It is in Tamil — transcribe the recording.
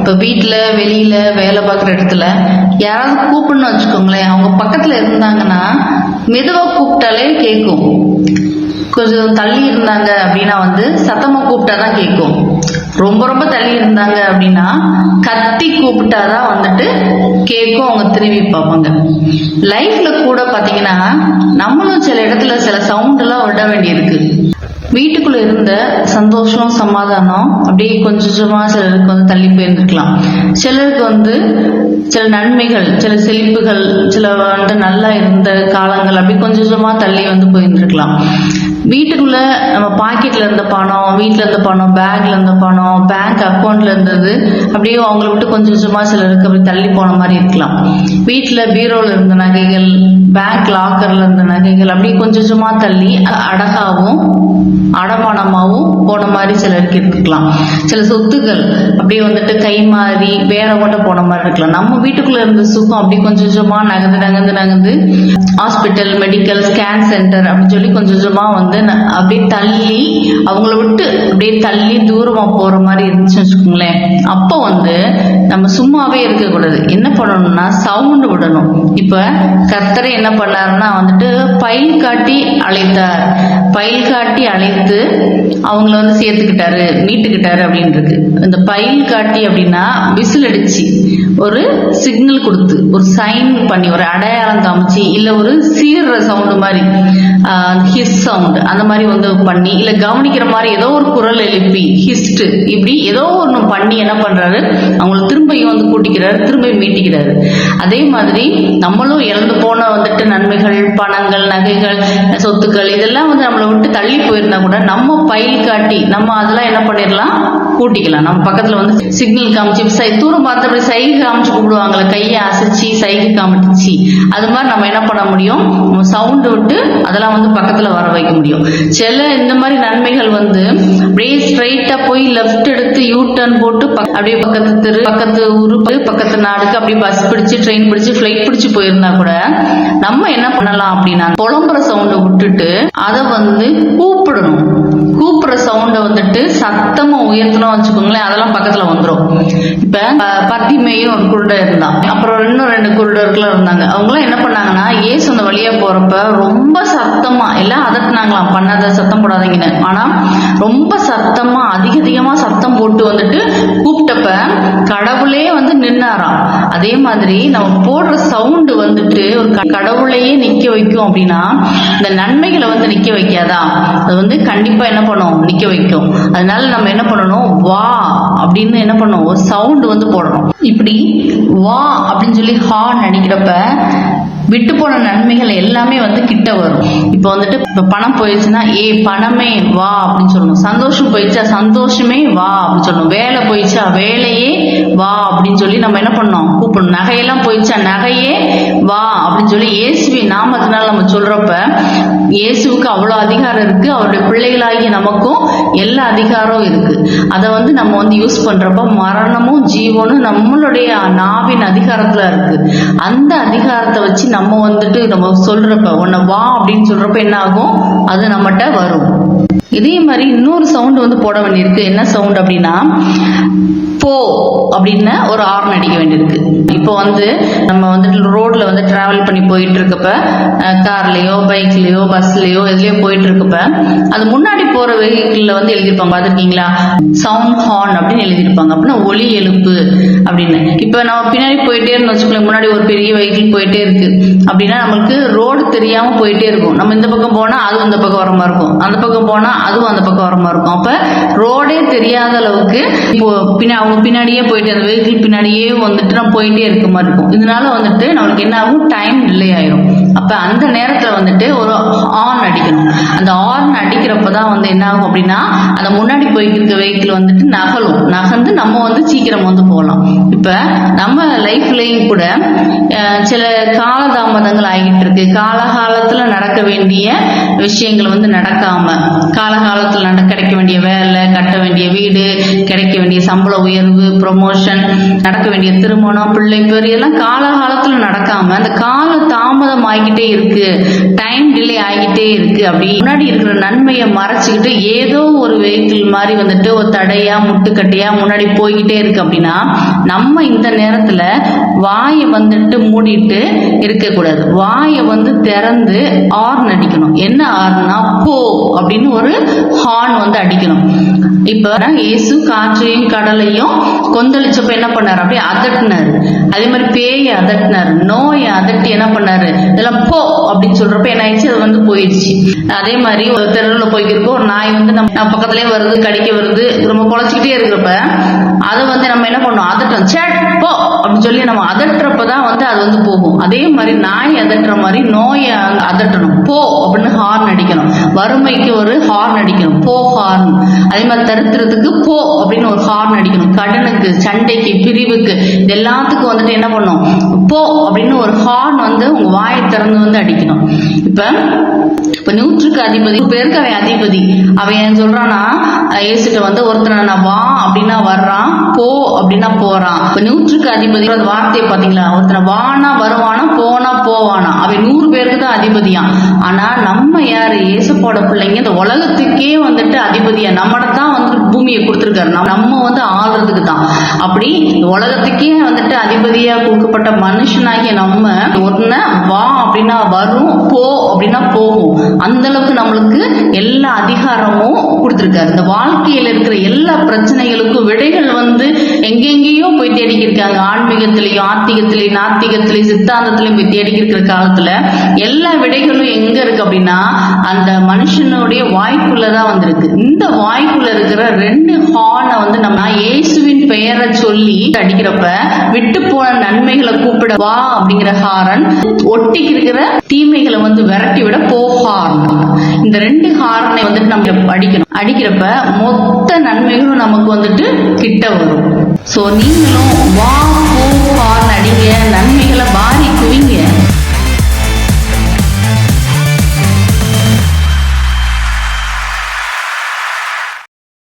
இப்போ வீட்டில் வெளியில் வேலை பார்க்குற இடத்துல யாராவது கூப்பிடணும்னு வச்சுக்கோங்களேன், அவங்க பக்கத்தில் இருந்தாங்கன்னா மெதுவாக கூப்பிட்டாலே கேட்கும். கொஞ்சம் தள்ளி இருந்தாங்க அப்படின்னா சத்தமாக கூப்பிட்டா தான் கேட்கும். ரொம்ப ரொம்ப தள்ளி இருந்தாங்க அப்படின்னா கத்தி கூப்பிட்டாதான் கேட்கும், அவங்க திரும்பி பார்ப்பாங்க. லைஃப்ல கூட பார்த்தீங்கன்னா நம்மளும் சில இடத்துல சில சவுண்டெல்லாம் விட வேண்டியிருக்கு. வீட்டுக்குள்ள இருந்த சந்தோஷம் சமாதானம் அப்படியே கொஞ்சமா சிலருக்கு தள்ளி போயிருந்துருக்கலாம். சிலருக்கு சில நன்மைகள், சில செழிப்புகள், சில நல்லா இருந்த காலங்கள் அப்படி கொஞ்சமா தள்ளி போயிருந்துருக்கலாம். வீட்டுக்குள்ள நம்ம பாக்கெட்ல இருந்த பணம், வீட்டுல இருந்த பணம், பேக்ல இருந்த பணம், பேங்க் அக்கௌண்ட்ல இருந்தது அப்படியே அவங்கள விட்டு கொஞ்சமா சிலருக்கு அப்படி தள்ளி போன மாதிரி இருக்கலாம். வீட்டுல பீரோல இருந்த நகைகள், பேங்க் லாக்கர்ல இருந்த நகைகள் அப்படியே கொஞ்சமா தள்ளி அடகாவும் அடமானமாவும் போன மாதிரி சிலருக்கு இருக்கலாம். சில சொத்துக்கள் அப்படியே கை மாறி வேற கூட போன மாதிரி இருக்கலாம். நம்ம வீட்டுக்குள்ள இருந்த சுகம் அப்படி கொஞ்சமா நகர்ந்து ஹாஸ்பிட்டல், மெடிக்கல், ஸ்கேன் சென்டர் அப்படின்னு சொல்லி கொஞ்சமா அப்படியே தள்ளி அவங்கள விட்டு அப்படியே தள்ளி தூரமா போற மாதிரி இருந்துச்சுன்னு வச்சுக்கோங்களேன். அப்போ நம்ம சும்மாவே இருக்கக்கூடாது, என்ன பண்ணணும்னா சவுண்டு விடணும். இப்ப கர்த்தரை என்ன பண்ணாருன்னா பயில் காட்டி அழைத்தார். பயில் காட்டி அழைத்து அவங்கள சேர்த்துக்கிட்டாரு, மீட்டுக்கிட்டாரு அப்படின்னு இருக்கு. இந்த பயில் காட்டி அப்படின்னா விசில் அடிச்சு ஒரு சிக்னல் கொடுத்து ஒரு சைன் பண்ணி ஒரு அடையாளம் காமிச்சு இல்ல ஒரு சீர்ற சவுண்டு மாதிரி ஹிஸ் சவுண்ட் அந்த மாதிரி பண்ணி இல்ல கவனிக்கிற மாதிரி ஏதோ ஒரு குரல் எழுப்பி ஹிஸ்ட் இப்படி ஏதோ ஒன்று பண்ணி என்ன பண்றாரு, அவங்களை திரும்பியும் கூட்டிக்கிறாரு, திரும்ப மீட்டிக்கிறாரு. அதே மாதிரி நம்மளும் இறந்து போன நன்மைகள், பணங்கள், நகைகள், சொத்துக்கள் இதெல்லாம் நம்மளை விட்டு தள்ளி போயிருந்தா கூட நம்ம பயில் காட்டி நம்ம அதெல்லாம் என்ன பண்ணிடலாம், கூட்டிக்கலாம். நம்ம பக்கத்துல சிக்னல் காமிச்சு தூரம் பார்த்தபடி சைகை காமிச்சு கூப்பிடுவாங்களே, கையை அசைச்சி சைகை காமிச்சு, அது மாதிரி நம்ம என்ன பண்ண முடியும், சவுண்டு விட்டு அதெல்லாம் பக்கத்துல வர வைக்க முடியும். சில இந்த மாதிரி நன்மைகள் அப்படியே ஸ்ட்ரைட்டா போய் லெஃப்ட் எடுத்து யூ டர்ன் போட்டு அப்படியே பக்கத்து தெரு, பக்கத்து ஊரு, பக்கத்து நாடுக்கு அப்படியே பஸ் பிடிச்சு, ட்ரெயின் பிடிச்சு, ஃபிளைட் பிடிச்சு போயிருந்தா கூட நம்ம என்ன பண்ணலாம் அப்படின்னா புலம்புற சவுண்டை விட்டுட்டு அதை கூப்பிடணும். கூப்பிடுற சவுண்டை சத்தமா உயர்த்தணும் வச்சுக்கோங்களேன், அதெல்லாம் பக்கத்துல வந்துடும். இப்ப பத்திமையும் ஒரு குருடர் இருந்தான், அப்புறம் இன்னும் 2 குருடர்கள் இருந்தாங்க. அவங்களாம் என்ன பண்ணாங்கன்னா ஏசு அந்த வழியா போறப்ப ரொம்ப சத்தமா எல்லாம் அதட்டினாங்களாம், பண்ணாத சத்தம் போடாதீங்கன்னு. ஆனா ரொம்ப சத்தமா அதிகமா சத்தம் போட்டு கூப்பிட்டப்ப கடவுளே நின்னாராம். அதே மாதிரி நம்ம போடுற சவுண்டு ஒரு கடவுளையே நிக்க வைக்கும் அப்படின்னா இந்த நன்மைகளை நிக்க வைக்காதா, அது கண்டிப்பா என்ன பண்ணும், நிக்க வைக்கும். அதனால நம்ம என்ன பண்ணணும், வா அப்படின்னு என்ன பண்ணணும், ஒரு சவுண்டு போடணும். இப்படி வா அப்படின்னு சொல்லி ஹார்ன் அடிக்கிறப்ப விட்டு போன நன்மைகள் எல்லாமே கிட்ட வரும். இப்போ இப்ப பணம் போயிடுச்சுன்னா பணமே வா அப்படின்னு சொல்லணும். சந்தோஷம் போயிடுச்சா சந்தோஷமே வா அப்படின்னு சொல்லணும். வேலை போயிடுச்சா வேலையே வா அப்படின்னு சொல்லி நம்ம என்ன பண்ணோம், கூப்பிடணும். நகையெல்லாம் போயிடுச்சா நகையே வா அப்படின்னு சொல்லி இயேசுவின் நாமத்தினால நம்ம சொல்றப்ப இயேசுவுக்கு அவ்வளவு அதிகாரம் இருக்கு, அவருடைய பிள்ளைகளாகிய நமக்கும் எல்லா அதிகாரமும் இருக்கு. அதை நம்ம யூஸ் பண்றப்ப மரணமும் ஜீவனும் நம்மளுடைய நாவின் அதிகாரத்துல இருக்கு. அந்த அதிகாரத்தை வச்சு நம்ம நம்ம சொல்றப்ப உன்னை வா அப்படின்னு சொல்றப்ப என்ன ஆகும், அது நம்மகிட்ட வரும். இதே மாதிரி இன்னொரு சவுண்ட் போட வேண்டியிருக்கு. என்ன சவுண்ட் அப்படின்னா போ அப்படின்னு ஒரு ஹார்ன் அடிக்க வேண்டியிருக்கு. இப்போ நம்ம ரோட்ல டிராவல் பண்ணி போயிட்டு இருக்கப்ப கார்லயோ பைக்லயோ பஸ்லயோ எதுலயோ போயிட்டு இருக்கப்ப அது முன்னாடி போற வெஹிக்கிள்ல எழுதிருப்பாங்க, பாத்துருக்கீங்களா, சவுண்ட் ஹார்ன் அப்படின்னு எழுதிருப்பாங்க. அப்படின்னா ஒலி எழுப்பு அப்படின்னு. இப்ப நம்ம பின்னாடி போயிட்டே இருந்தோம் வச்சுக்கோங்க, முன்னாடி ஒரு பெரிய வெஹிக்கிள் போயிட்டே இருக்கு அப்படின்னா நம்மளுக்கு ரோடு தெரியாம போயிட்டே இருக்கும். நம்ம இந்த பக்கம் போனா அது இந்த பக்கம் வர மாதிரி இருக்கும், அந்த பக்கம் போனா அதுவும் அந்த பக்கம் வர மாதிரி இருக்கும். அப்ப ரோடே தெரியாத அளவுக்கு இப்போ அவங்க பின்னாடியே போயிட்டு அந்த வெஹிக்கிள் பின்னாடியே நம்ம போயிட்டே இருக்க மாதிரி இருக்கும். இதனால நம்மளுக்கு என்ன ஆகும், டைம் டிலே ஆயிரும். அப்ப அந்த நேரத்துல ஒரு ஹார்ன் அடிக்கணும். அந்த ஹார்ன் அடிக்கிறப்பதான் என்ன ஆகும் அப்படின்னா அந்த முன்னாடி போயிட்டு இருக்க வெஹிக்கிள் நகர்ந்து நம்ம சீக்கிரம் போகலாம். இப்ப நம்ம லைஃப்லயும் கூட சில காலதாமதங்கள் ஆகிட்டு இருக்கு. காலகாலத்துல நடக்க வேண்டிய விஷயங்கள் நடக்காம, காலகாலத்துல கிடைக்க வேண்டிய வேலை, கட்ட வேண்டிய வீடு, கிடைக்க வேண்டிய சம்பள உயர்வு, ப்ரொமோஷன், நடக்க வேண்டிய திருமணம், பிள்ளை பேர் எல்லாம் காலகாலத்துல நடக்காம பண்ணாம அந்த காலம் தாமதம் ஆகிக்கிட்டே இருக்கு, டைம் டிலே ஆகிட்டே இருக்கு, அப்படி முன்னாடி இருக்கிற நன்மையை மறைச்சுக்கிட்டு ஏதோ ஒரு வெஹிக்கிள் மாதிரி வந்துட்டு ஒரு தடையா முட்டுக்கட்டையா முன்னாடி போய்கிட்டே இருக்கு அப்படின்னா நம்ம இந்த நேரத்துல வாயை வந்துட்டு மூடிட்டு இருக்க கூடாது. வாயை வந்து திறந்து ஹார்ன் அடிக்கணும். என்ன ஹார்ன்னா போ அப்படின்னு ஒரு ஹார்ன் வந்து அடிக்கணும். இப்ப இயேசு காற்றையும் கடலையும் கொந்தளிச்சப்ப என்ன பண்ணாரு? அப்படியே அதட்டினாரு. அதே மாதிரி பேயை அதட்டினாரு, நோயை அதட்டி என்ன பண்ணாரு? இதெல்லாம் போ அப்படின்னு சொல்றப்ப என்ன ஆயிடுச்சு? அது வந்து போயிடுச்சு. அதே மாதிரி ஒரு தெருவில் போய்க்கிறப்போ ஒரு நாய் வந்து நம்ம பக்கத்துலயே வருது, கடிக்க வருது, ரொம்ப குலைச்சிக்கிட்டே இருக்கிறப்ப அதை வந்து நம்ம என்ன பண்ணோம்? அதட்டணும். சேட் போ அப்படின்னு சொல்லி நம்ம அதட்டுறப்பதான் வந்து அது வந்து போகும். அதே மாதிரி நாய் அதட்டுற மாதிரி நோயை அதட்டணும். போ அப்படின்னு ஹார்ன் அடிக்கணும். வறுமைக்கு ஒரு ஹார்ன் அடிக்கணும், போ ஹார்ன். அதே மாதிரி தரித்திரத்துக்கு போ அப்படின்னு ஒரு ஹார்ன் அடிக்கணும். கடனுக்கு, சண்டைக்கு, பிரிவுக்கு, இது எல்லாத்துக்கும் வந்துட்டு என்ன பண்ணும்? போ அப்படின்னு ஒரு ஹார்ன் வந்து உங்க வாயை திறந்து வந்து அடிக்கணும். இப்ப 100க்கு அதிபதி, பேருக்கு அவன் அதிபதி. அவன் ஏன் சொல்றான்னா, ஏசுட்ட வந்து ஒருத்தனை நான் வா அப்படின்னா வர்றான், போ அப்படின்னா போறான். இப்ப 100க்கு அதிபதி வார்த்தையை பாத்தீங்களா? ஒருத்தனை வானா வருவானா, போனா போவானா. அவன் 100 பேருக்கு தான் அதிபதியான். ஆனா நம்ம யாரு? ஏசப்போட பிள்ளைங்க. இந்த உலகத்துக்கே வந்துட்டு அதிபதியா நம்மளதான் வந்து பூமியை கொடுத்திருக்காரு. நம்ம வந்து ஆள்றதுக்கு தான். அப்படி உலகத்துக்கே வந்துட்டு அதிபதியா கொடுக்கப்பட்ட மனுஷனாகிய நம்ம ஒன்ன வா அப்படின்னா வரும், போ அப்படின்னா போகும். அந்த அளவுக்கு நம்மளுக்கு எல்லா அதிகாரமும் கொடுத்திருக்காரு. இந்த வாழ்க்கையில இருக்கிற எல்லா பிரச்சனைகளுக்கும் விடைகள் வந்து எங்கெங்கேயோ போய் தேடிக்கிருக்காங்க. ஆன்மீகத்திலையும், ஆத்திகத்திலையும், நாத்திகத்திலையும், சித்தாந்தத்திலையும் போய் தேடிக்கிருக்கிற காலத்துல எல்லா விடைகளும் எங்க இருக்கு அப்படின்னா அந்த மனுஷனுடைய வாய்க்குள்ளதான் வந்திருக்கு. இந்த வாய்க்குள்ள இருக்கிற 2 ஹார்னை வந்து நம்ம இயேசுவின் பெயரை சொல்லி அடிக்கிறப்ப விட்டு போன நன்மைகளை கூப்பிட வா அப்படிங்கிற ஹாரன், ஒட்டி இருக்கிற தீமைகளை வந்து விரட்டி விட போ ஹார்ன். இந்த 2 ஹார்னை வந்துட்டு நம்ம அடிக்கிறப்ப மொத்த நன்மைகளும் நமக்கு வந்துட்டு கிட்ட வரும். சோ நீங்களும் வா போ ஹார்ன் அடிங்க, நன்மைகளை வாரி குவிங்க.